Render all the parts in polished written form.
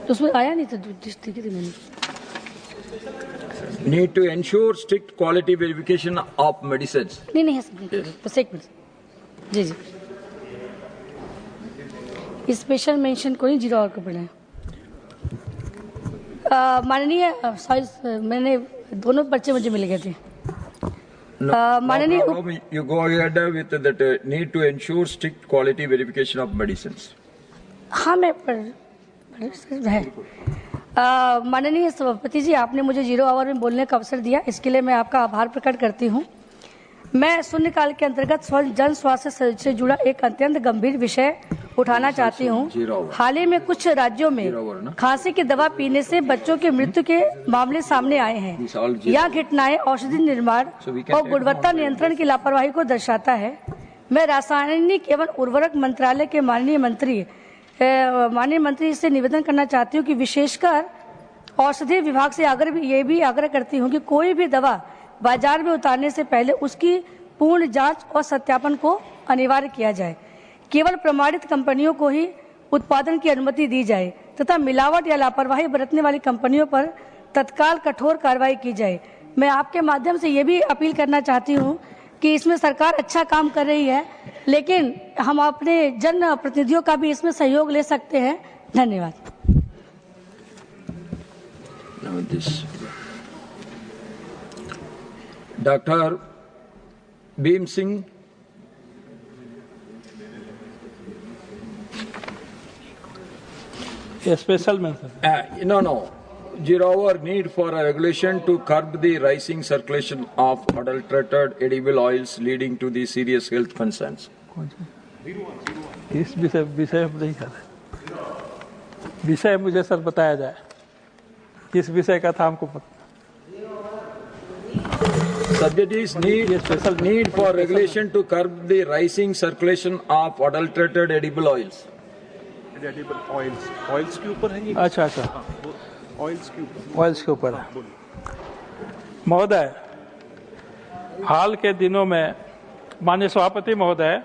तो उसमें आया नहीं था, ठीक है मैंने। Need to ensure strict quality verification of medicines. नहीं है सब, बस एक मिनट। जी जी, स्पेशल मेंशन कोई 0 आवर को पढ़ा है। माननीय मैंने दोनों पर्चे मुझे मिल गए थे। माननीय You go ahead with that need to ensure strict quality verification of medicines. हाँ मैं माननीय सभापति जी, आपने मुझे 0 आवर में बोलने का अवसर दिया, इसके लिए मैं आपका आभार प्रकट करती हूँ। मैं शून्यकाल के अंतर्गत जन स्वास्थ्य से जुड़ा एक अत्यंत गंभीर विषय उठाना चाहती हूँ। हाल ही में कुछ राज्यों में खांसी की दवा पीने से बच्चों की मृत्यु के मामले सामने आए हैं। यह घटनाएं औषधि निर्माण और गुणवत्ता नियंत्रण की लापरवाही को दर्शाता है। मैं रासायनिक एवं उर्वरक मंत्रालय के माननीय मंत्री से निवेदन करना चाहती हूँ कि विशेषकर औषधि विभाग से ये भी आग्रह करती हूँ कि कोई भी दवा बाजार में उतारने से पहले उसकी पूर्ण जांच और सत्यापन को अनिवार्य किया जाए। केवल प्रमाणित कंपनियों को ही उत्पादन की अनुमति दी जाए तथा मिलावट या लापरवाही बरतने वाली कंपनियों पर तत्काल कठोर कार्रवाई की जाए। मैं आपके माध्यम से ये भी अपील करना चाहती हूँ कि इसमें सरकार अच्छा काम कर रही है, लेकिन हम अपने जन प्रतिनिधियों का भी इसमें सहयोग ले सकते हैं। धन्यवाद। Doctor Bhim Singh. Special mention. No. 0 hour need for a regulation to curb the rising circulation of adulterated edible oils leading to the serious health concerns. किस विषय नहीं कर रहे, विषय मुझे सर बताया जाए, किस विषय का था हमको पता। Subject is need for regulation to curb the rising circulation of adulterated edible oils. Edible oils के ऊपर है ये। अच्छा ऑयल्स के ऊपर है। महोदय, हाल के दिनों में माननीय सभापति महोदय,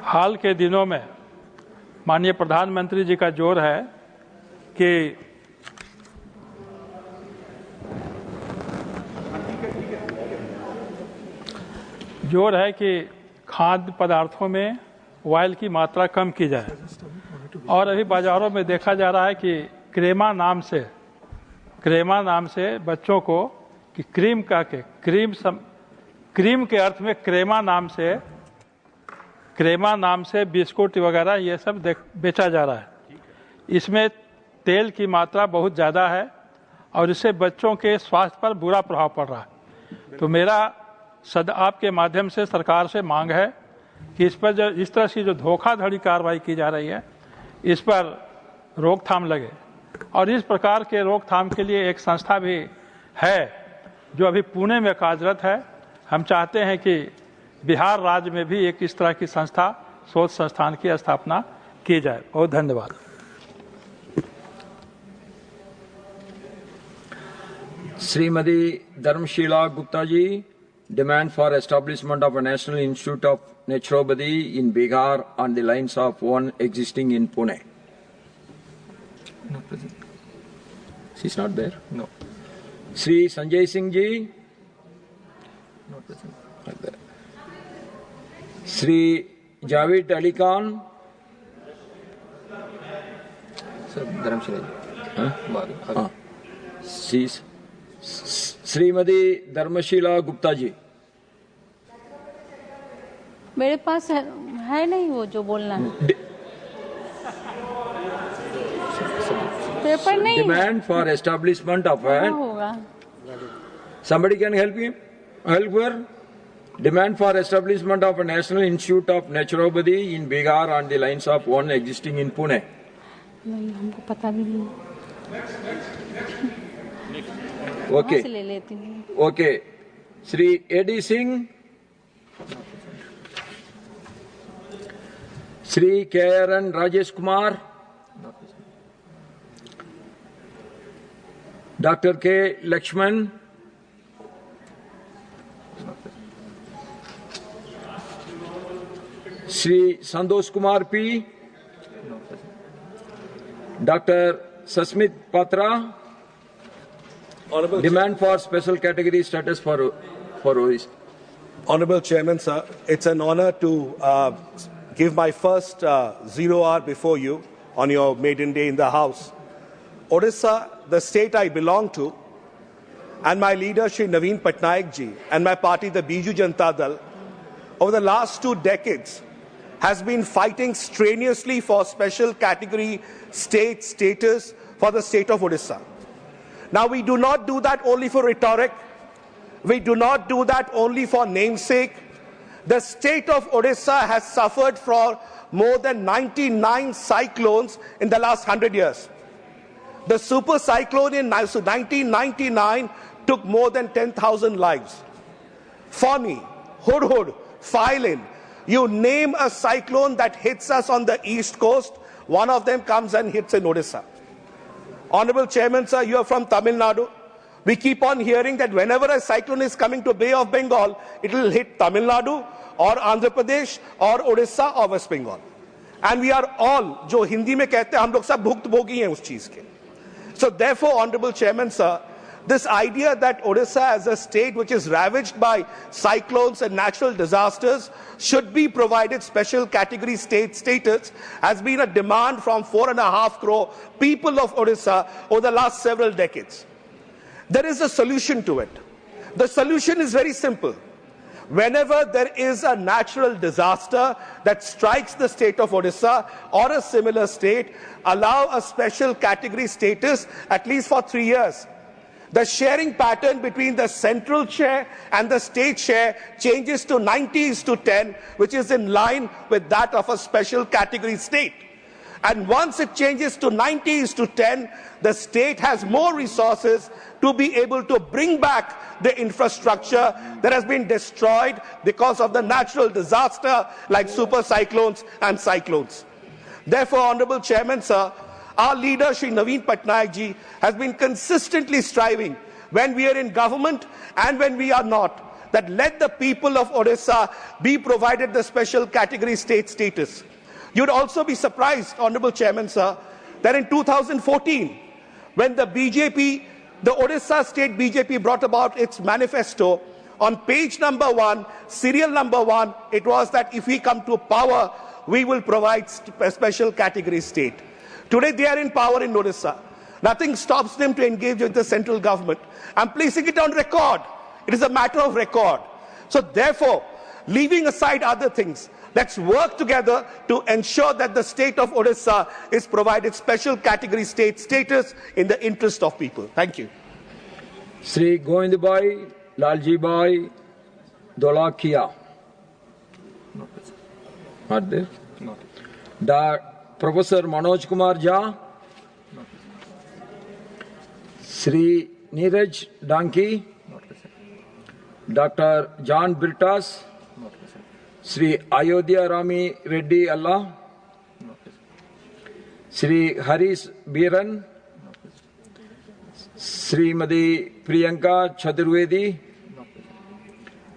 हाल के दिनों में माननीय प्रधानमंत्री जी का जोर है कि खाद्य पदार्थों में ऑयल की मात्रा कम की जाए। और अभी बाजारों में देखा जा रहा है कि क्रेमा नाम से बच्चों को कि क्रीम के अर्थ में क्रेमा नाम से बिस्कुट वगैरह ये सब बेचा जा रहा है। इसमें तेल की मात्रा बहुत ज़्यादा है और इससे बच्चों के स्वास्थ्य पर बुरा प्रभाव पड़ रहा है। तो मेरा आपके माध्यम से सरकार से मांग है कि इस पर इस तरह की जो धोखाधड़ी कार्रवाई की जा रही है, इस पर रोकथाम लगे। और इस प्रकार के रोकथाम के लिए एक संस्था भी है जो अभी पुणे में कार्यरत है। हम चाहते हैं कि बिहार राज्य में भी एक इस तरह की संस्था, शोध संस्थान की स्थापना की जाए। बहुत धन्यवाद। Shrimati Dharmshila Gupta ji, demand for establishment of a National Institute of Naturopathy in Bihar on the lines of one existing in Pune. Not present. She's not there? No. Sri Sanjay Singh ji? Not present. Not there. Sri Javed Ali Khan? Sir, Dharamshila ji. हाँ? श्रीमती धर्मशीला गुप्ता जी। मेरे पास है नहीं वो जो बोलना है, paper नहीं। Demand for establishment of a होगा। Somebody can help him? Help her? Demand for establishment of a National Institute of Naturopathy in Bihar on the lines of one existing in Pune. नहीं, हमको पता भी नहीं। Okay. से ले लेती हूँ। Okay. Sri A.D. Singh, Sri K.R.N. Rajesh Kumar, Dr. K. Lakshman, Sri Santosh Kumar P, Dr. Sasmit Patra, demand for special category status for Odisha. Honorable Chairman, sir, it's an honor to give my first 0 hour before you on your maiden day in the House. Odisha, the state I belong to, and my leader, Shri Naveen Patnaik ji, and my party, the Biju Janata Dal, over the last 2 decades, has been fighting strenuously for special category state status for the state of Odisha. Now, we do not do that only for rhetoric. We do not do that only for namesake. The state of Odisha has suffered for more than 99 cyclones in the last 100 years. The super cyclone in 1999 took more than 10,000 lives. Fani, Hudhud, Philin, you name a cyclone that hits us on the east coast, one of them comes and hits in Odisha. Honorable Chairman, sir, you are from Tamil Nadu. We keep on hearing that whenever a cyclone is coming to Bay of Bengal, it will hit Tamil Nadu or Andhra Pradesh or Odisha or West Bengal. And we are all, जो हिंदी में कहते हैं, हम लोग सब भुक्तभोगी हैं उस चीज के. So therefore, Honorable Chairman, sir, this idea that Odisha as a state which is ravaged by cyclones and natural disasters should be provided special category state status has been a demand from 4.5 crore people of Odisha over the last several decades. There is a solution to it. The solution is very simple. Whenever there is a natural disaster that strikes the state of Odisha or a similar state, allow a special category status at least for 3 years. The sharing pattern between the central share and the state share changes to 90:10, which is in line with that of a special category state. And once it changes to 90:10, the state has more resources to be able to bring back the infrastructure that has been destroyed because of the natural disaster like super cyclones and cyclones. Therefore, Honorable Chairman, sir, our leader, Shri Naveen Patnaik ji, has been consistently striving when we are in government and when we are not, that let the people of Odisha be provided the special category state status. You'd also be surprised, Honorable Chairman, sir, that in 2014, when the BJP, the Odisha State BJP brought about its manifesto, on page number 1, serial number 1, it was that if we come to power, we will provide a special category state. Today they are in power in Odisha. Nothing stops them to engage with the central government. I'm placing it on record. It is a matter of record. So therefore, leaving aside other things, let's work together to ensure that the state of Odisha is provided special category state status in the interest of people. Thank you. Sri Govindbhai Lalji Dolakia. Not there? Professor Manoj Kumar Jha. Sri Neeraj Danki. Dr. John Britas. Sri Ayodhya Rami Reddy Allah, Sri Haris Biran, Srimati Priyanka Chaturvedi,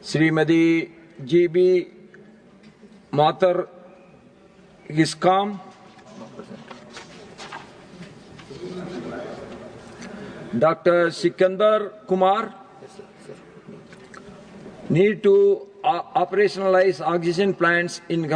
Srimati GB Matar Iskam, Dr. Sikandar Kumar. Need to operationalize oxygen plants in